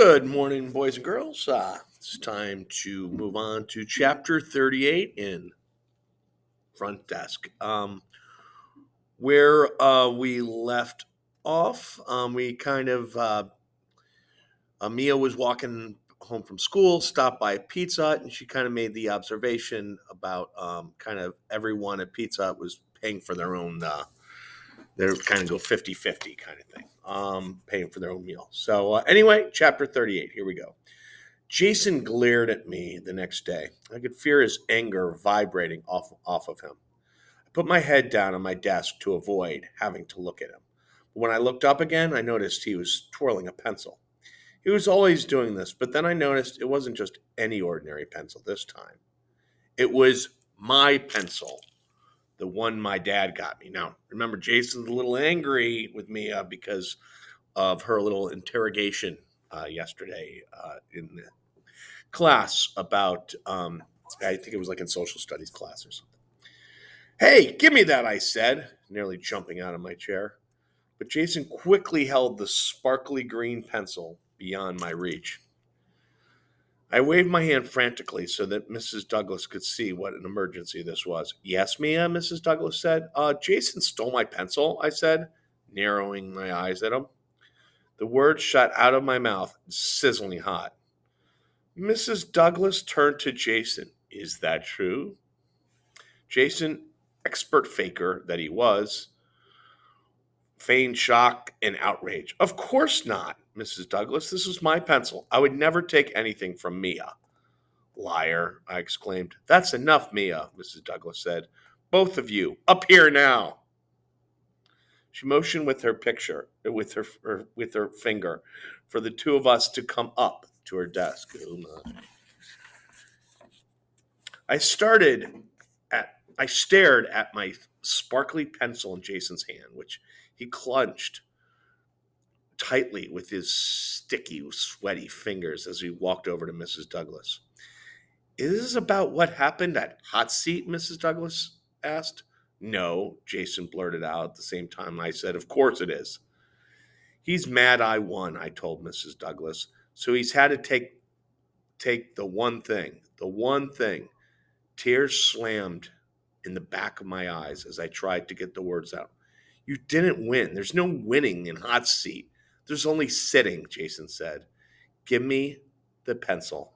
Good morning, boys and girls. It's time to move on to chapter 38 in Front Desk. Where we left off, we kind of, Mia was walking home from school, stopped by a Pizza Hut, and she kind of made the observation about kind of everyone at Pizza Hut was paying for their own, they're kind of go 50-50 kind of thing, paying for their own meal. So anyway, chapter 38, here we go. Jason glared at me the next day. I could feel his anger vibrating off of him. I put my head down on my desk to avoid having to look at him. But when I looked up again, I noticed he was twirling a pencil. He was always doing this, but then I noticed it wasn't just any ordinary pencil this time. It was my pencil, the one my dad got me. Now, remember, Jason's a little angry with me because of her little interrogation yesterday in the class about, I think it was like in social studies class or something. Hey, give me that, I said, nearly jumping out of my chair. But Jason quickly held the sparkly green pencil beyond my reach. I waved my hand frantically so that Mrs. Douglas could see what an emergency this was. Yes, Mia, Mrs. Douglas said. Jason stole my pencil, I said, narrowing my eyes at him. The words shot out of my mouth, sizzling hot. Mrs. Douglas turned to Jason. Is that true? Jason, expert faker that he was, feigned shock and outrage. Of course not, Mrs. Douglas. This is my pencil. I would never take anything from Mia. Liar, I exclaimed. That's enough, Mia, Mrs. Douglas said. Both of you, up here now. She motioned with her finger, for the two of us to come up to her desk. I stared at my sparkly pencil in Jason's hand, which he clenched tightly with his sticky, sweaty fingers as we walked over to Mrs. Douglas. Is this about what happened at Hot Seat? Mrs. Douglas asked. No, Jason blurted out at the same time I said, of course it is. He's mad I won, I told Mrs. Douglas, so he's had to take the one thing. Tears slammed in the back of my eyes as I tried to get the words out. You didn't win. There's no winning in Hot Seat. There's only sitting, Jason said. Give me the pencil,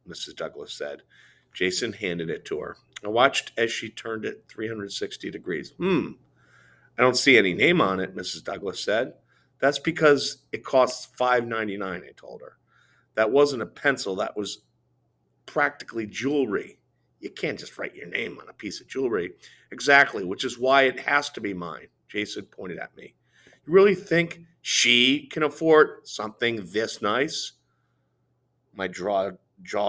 Mrs. Douglas said. Jason handed it to her. I watched as she turned it 360 degrees. I don't see any name on it, Mrs. Douglas said. That's because it costs $5.99, I told her. That wasn't a pencil. That was practically jewelry. You can't just write your name on a piece of jewelry. Exactly, which is why it has to be mine, Jason pointed at me. You really think she can afford something this nice? My jaw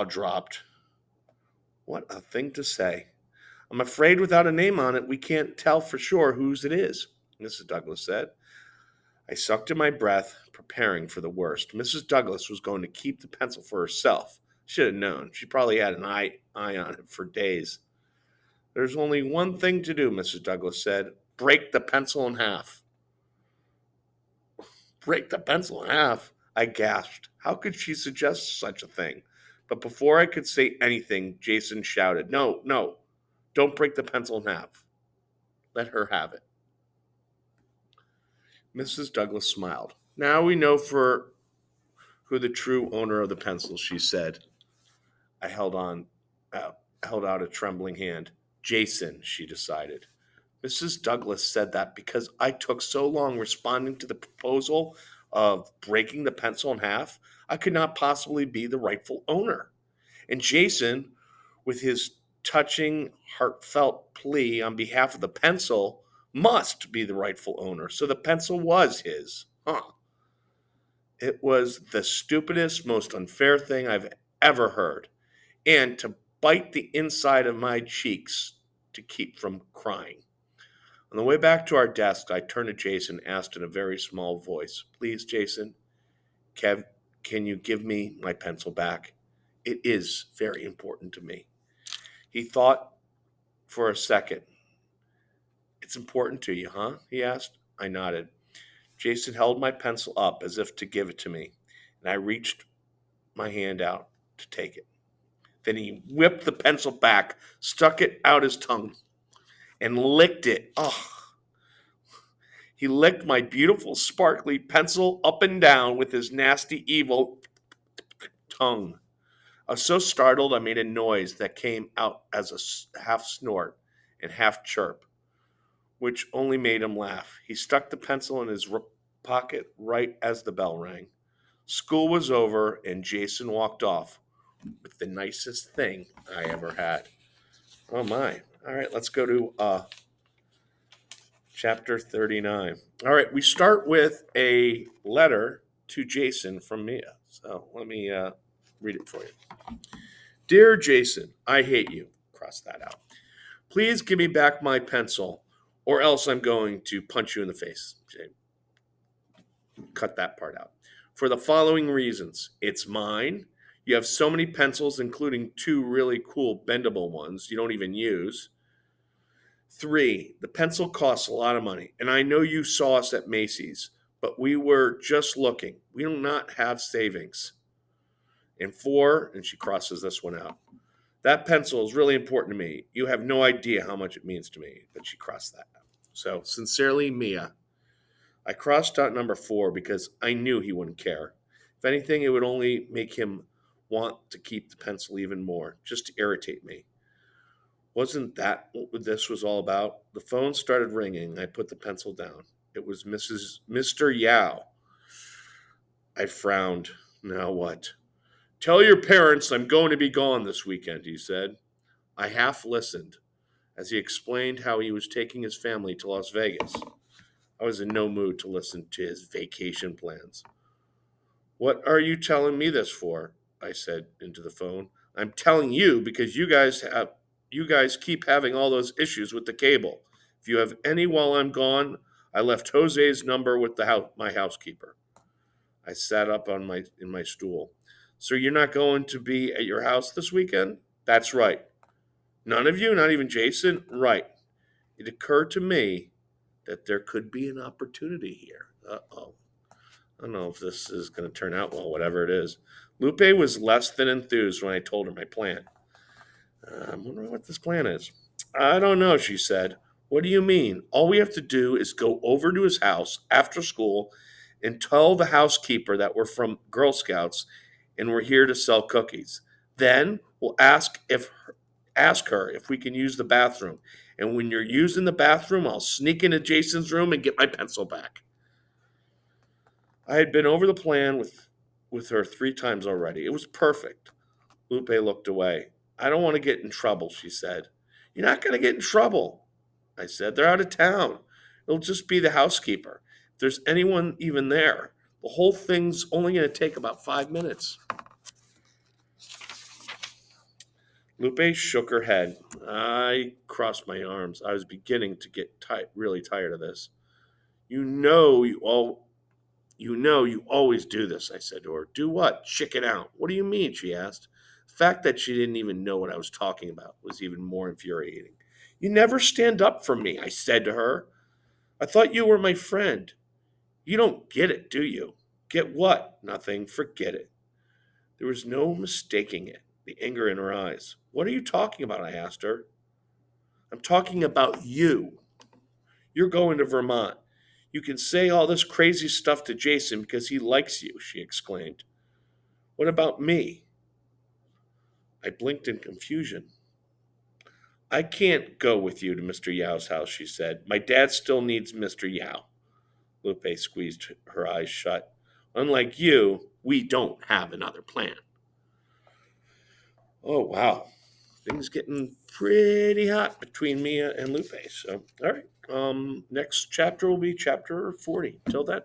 dropped. What a thing to say. I'm afraid without a name on it, we can't tell for sure whose it is, Mrs. Douglas said. I sucked in my breath, preparing for the worst. Mrs. Douglas was going to keep the pencil for herself. Should have known. She probably had an eye on it for days. There's only one thing to do, Mrs. Douglas said. Break the pencil in half. Break the pencil in half? I gasped. How could she suggest such a thing? But before I could say anything, Jason shouted, No, don't break the pencil in half. Let her have it. Mrs. Douglas smiled. Now we know for who the true owner of the pencil, she said. I held out a trembling hand. Jason, she decided. Mrs. Douglas said that because I took so long responding to the proposal of breaking the pencil in half, I could not possibly be the rightful owner. And Jason, with his touching, heartfelt plea on behalf of the pencil, must be the rightful owner. So the pencil was his. It was the stupidest, most unfair thing I've ever heard. And to bite the inside of my cheeks to keep from crying. On the way back to our desk, I turned to Jason and asked in a very small voice, Please, Jason, can you give me my pencil back? It is very important to me. He thought for a second. It's important to you, huh? He asked. I nodded. Jason held my pencil up as if to give it to me, and I reached my hand out to take it. Then he whipped the pencil back, stuck it out his tongue, and licked it. Oh, he licked my beautiful, sparkly pencil up and down with his nasty, evil tongue. I was so startled I made a noise that came out as a half snort and half chirp, which only made him laugh. He stuck the pencil in his pocket right as the bell rang. School was over, and Jason walked off with the nicest thing I ever had. Oh my. All right, let's go to chapter 39. All right, we start with a letter to Jason from Mia. So let me read it for you. Dear Jason, I hate you. Cross that out. Please give me back my pencil, or else I'm going to punch you in the face. Cut that part out. For the following reasons: it's mine. You have so many pencils, including 2 really cool bendable ones you don't even use. 3, the pencil costs a lot of money, and I know you saw us at Macy's, but we were just looking. We do not have savings. And 4, and she crosses this one out. That pencil is really important to me. You have no idea how much it means to me. But she crossed that out. So, sincerely, Mia. I crossed out number 4 because I knew he wouldn't care. If anything, it would only make him want to keep the pencil even more, just to irritate me. Wasn't that what this was all about? The phone started ringing. I put the pencil down. It was Mr. Yao. I frowned. Now what? Tell your parents I'm going to be gone this weekend, he said. I half listened as he explained how he was taking his family to Las Vegas. I was in no mood to listen to his vacation plans. What are you telling me this for? I said into the phone. I'm telling you because you guys keep having all those issues with the cable. If you have any while I'm gone, I left Jose's number with my housekeeper. I sat up in my stool. So you're not going to be at your house this weekend? That's right. None of you, not even Jason? Right. It occurred to me that there could be an opportunity here. Uh-oh. I don't know if this is going to turn out well, whatever it is. Lupe was less than enthused when I told her my plan. I'm wondering what this plan is. I don't know, she said. What do you mean? All we have to do is go over to his house after school and tell the housekeeper that we're from Girl Scouts and we're here to sell cookies. Then we'll ask her if we can use the bathroom. And when you're using the bathroom, I'll sneak into Jason's room and get my pencil back. I had been over the plan with her 3 times already. It was perfect. Lupe looked away. I don't want to get in trouble, she said. You're not going to get in trouble, I said. They're out of town. It'll just be the housekeeper. If there's anyone even there, the whole thing's only going to take about 5 minutes. Lupe shook her head. I crossed my arms. I was beginning to get really tired of this. You know you always do this, I said to her. Do what? Chicken out. What do you mean? She asked. The fact that she didn't even know what I was talking about was even more infuriating. You never stand up for me, I said to her. I thought you were my friend. You don't get it, do you? Get what? Nothing. Forget it. There was no mistaking it, the anger in her eyes. What are you talking about? I asked her. I'm talking about you. You're going to Vermont. You can say all this crazy stuff to Jason because he likes you, she exclaimed. What about me? I blinked in confusion. I can't go with you to Mr. Yao's house, she said. My dad still needs Mr. Yao. Lupe squeezed her eyes shut. Unlike you, we don't have another plan. Oh, wow. Things getting pretty hot between Mia and Lupe. So, all right. Next chapter will be chapter 40. Till then.